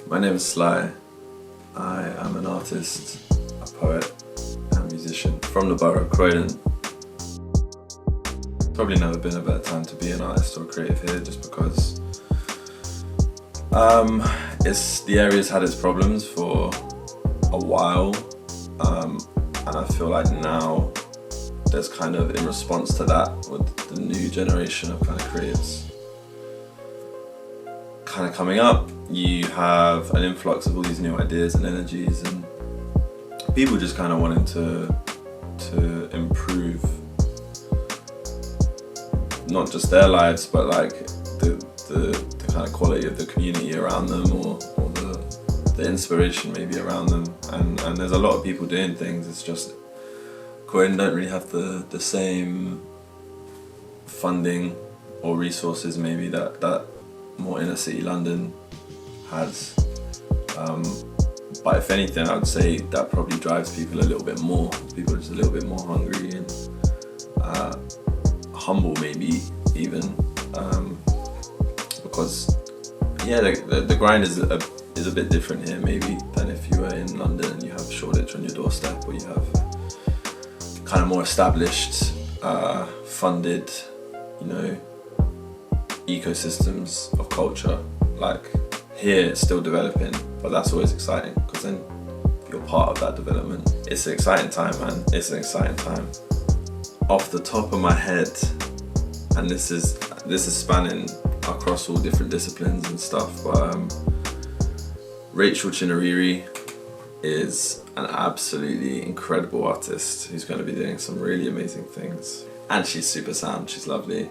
My name is Sly. I am an artist, a poet, and musician from the Borough of Croydon. Probably never been a better time to be an artist or creative here, just because the area's had its problems for a while, and I feel like now there's kind of, in response to that, with the new generation of kind of creatives kind of coming up, you have an influx of all these new ideas and energies, and people just kind of wanting to improve not just their lives, but like the kind of quality of the community around them, or the inspiration maybe around them. And there's a lot of people doing things. It's just Croydon don't really have the same funding or resources maybe that more inner city London has. But if anything, I would say that probably drives people a little bit more. People are just a little bit more hungry and humble, maybe even, because yeah, the grind is a bit different here maybe than if you were in London and you have Shoreditch on your doorstep, or you have kind of more established, funded, ecosystems of culture. Like here, it's still developing, but that's always exciting because then you're part of that development. It's an exciting time, man. It's an exciting time. Off the top of my head, and this is spanning across all different disciplines and stuff, but Rachel Chinariri is an absolutely incredible artist who's going to be doing some really amazing things, and she's super sound. She's lovely.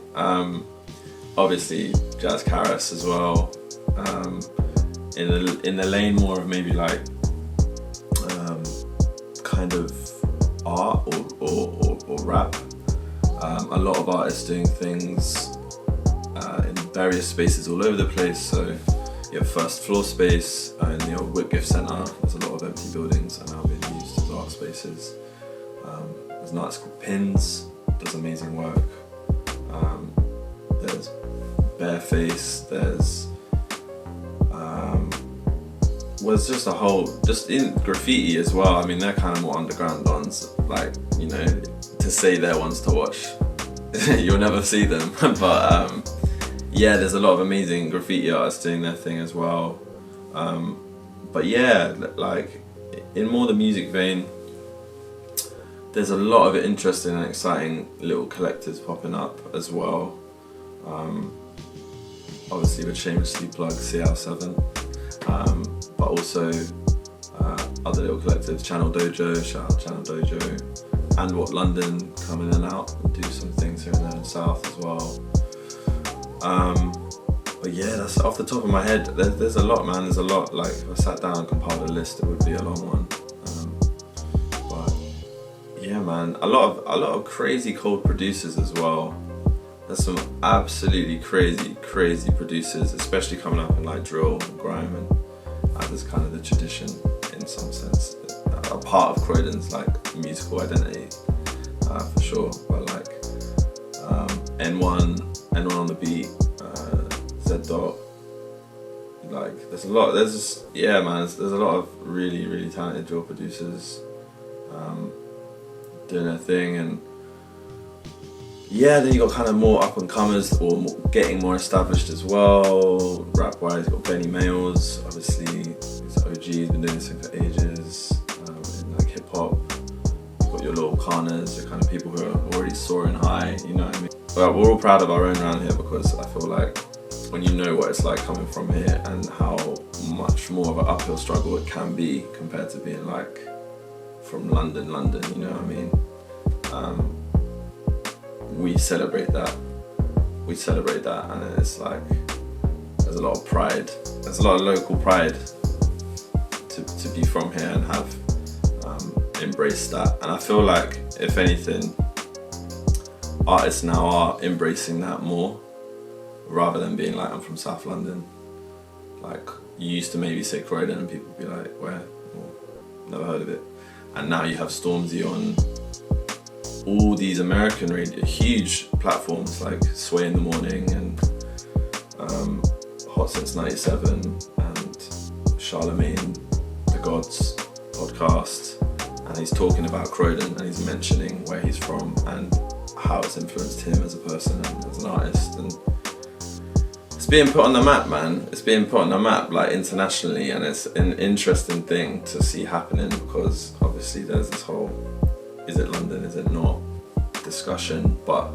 Obviously Jazz Karas as well, in the lane more of maybe like kind of art or rap. A lot of artists doing things in various spaces all over the place. So you have first floor space in the old Whitgift Centre. There's a lot of empty buildings that are now being used as art spaces. There's an artist called Pins, does amazing work. There's Bareface, there's just a whole, just in graffiti as well. I mean, they're kind of more underground ones, like, to say they're ones to watch. You'll never see them. But yeah, there's a lot of amazing graffiti artists doing their thing as well. But yeah, like in more the music vein, there's a lot of interesting and exciting little collectives popping up as well. Obviously would shamelessly plug CL7, but also other little collectives, Channel Dojo, shout out Channel Dojo, and What London come in and out and do some things here and there in the south as well. But yeah, that's off the top of my head. There's a lot, man. There's a lot. Like if I sat down and compiled a list, it would be a long one. But yeah, man, a lot of crazy cold producers as well. There's some absolutely crazy producers, especially coming up in like drill and grime, and that is kind of the tradition in some sense, a part of Croydon's like musical identity, for sure. But like N1 on the beat, Z Dot, like there's a lot. There's just, yeah, man. There's a lot of really talented drill producers doing their thing. And yeah, then you got kind of more up and comers, or getting more established as well. Rap wise, you got Benny Mayles, obviously, he's OG, he's been doing this thing for ages. In like hip hop, you got your little Kanas, the kind of people who are already soaring high, you know what I mean? But we're all proud of our own around here, because I feel like when you know what it's like coming from here and how much more of an uphill struggle it can be compared to being like from London, you know what I mean? We celebrate that, and it's like there's a lot of pride, there's a lot of local pride to be from here and have embraced that. And I feel like, if anything, artists now are embracing that more, rather than being like, I'm from South London. Like, you used to maybe say Croydon and people would be like, where? Well, never heard of it. And now you have Stormzy on all these American radio, huge platforms like Sway in the Morning and Hot Since 97 and Charlemagne the God's podcast, and he's talking about Croydon, and he's mentioning where he's from and how it's influenced him as a person and as an artist. And it's being put on the map, man. It's being put on the map, like, internationally, and it's an interesting thing to see happening, because obviously there's this whole, is it London, is it not, discussion. But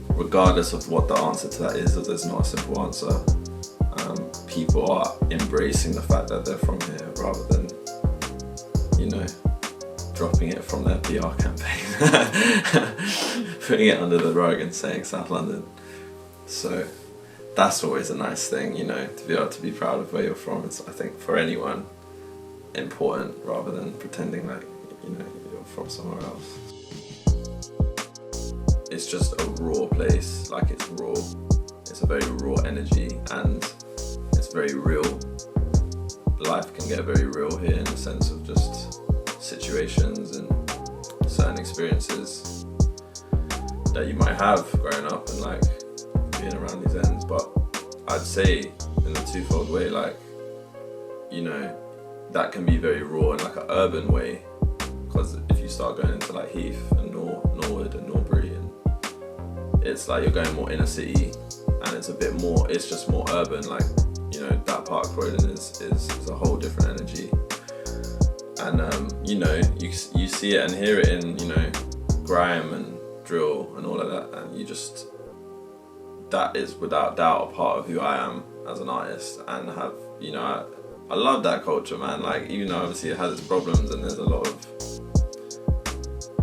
regardless of what the answer to that is, or there's not a simple answer, people are embracing the fact that they're from here, rather than, you know, dropping it from their PR campaign, putting it under the rug and saying South London. So that's always a nice thing, you know, to be able to be proud of where you're from. It's, I think, for anyone, important, rather than pretending like, you know, you're from somewhere else. It's just a raw place, like, it's raw. It's a very raw energy, and it's very real. Life can get very real here, in the sense of just situations and certain experiences that you might have growing up and, like, being around these ends. But I'd say in a twofold way, like, you know, that can be very raw in, like, an urban way, because if you start going into, like, Heath and Norwood and Norbury, and it's like you're going more inner city, and it's a bit more, it's just more urban. Like, you know, that part of Croydon is a whole different energy. And you know, you see it and hear it in, you know, grime and drill and all of that, and you just, that is without doubt a part of who I am as an artist, and have, you know, I love that culture, man. Like, even though obviously it has its problems, and there's a lot of,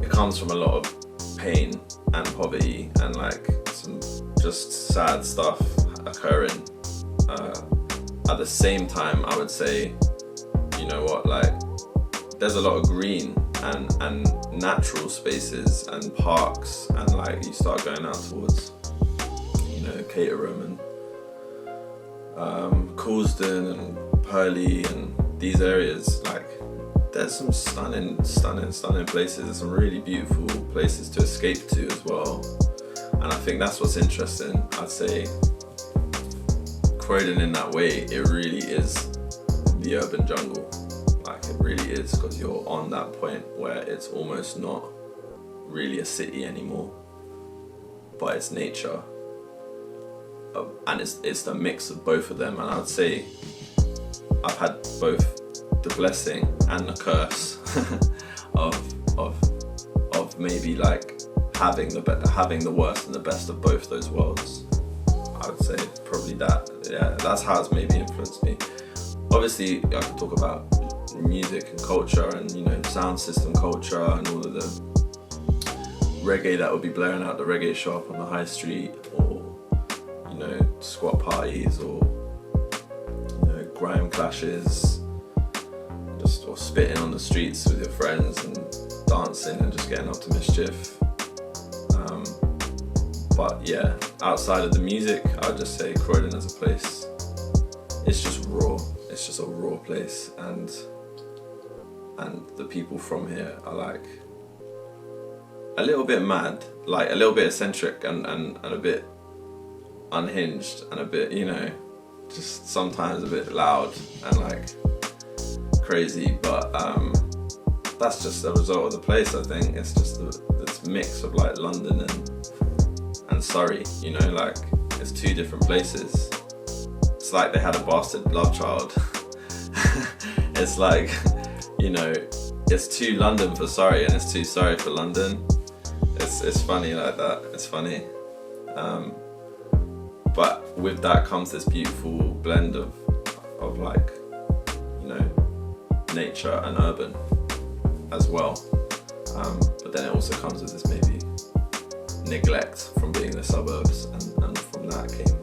it comes from a lot of pain and poverty, and, like, some just sad stuff occurring. At the same time, I would say, you know what, like, there's a lot of green and natural spaces and parks, and, like, you start going out towards, you know, Caterham and Coulsdon and Purley and these areas. Like, there's some stunning places. There's some really beautiful places to escape to as well. And I think that's what's interesting. I'd say Croydon, in that way, it really is the urban jungle. Like, it really is, because you're on that point where it's almost not really a city anymore, but it's nature. And it's the mix of both of them. And I would say I've had both the blessing and the curse of maybe, like, having the worst and the best of both those worlds. I would say probably that. Yeah, that's how it's maybe influenced me. Obviously, I could talk about music and culture, and, you know, sound system culture, and all of the reggae that would be blaring out the reggae shop on the high street, or, you know, squat parties, or, you know, grime clashes, just, or spitting on the streets with your friends and dancing and just getting up to mischief. But yeah, outside of the music, I'd just say Croydon as a place, it's just raw. It's just a raw place, and the people from here are, like, a little bit mad, like a little bit eccentric, and a bit unhinged, and a bit, you know, just sometimes a bit loud and, like, crazy. But that's just a result of the place, I think. It's just this mix of, like, London and Surrey, you know, like, it's two different places. It's like they had a bastard love child. It's like, you know, it's too London for Surrey, and it's too Surrey for London. It's funny like that. It's funny. But with that comes this beautiful blend of like, you know, nature and urban as well. But then it also comes with this maybe neglect from being the suburbs, and from that came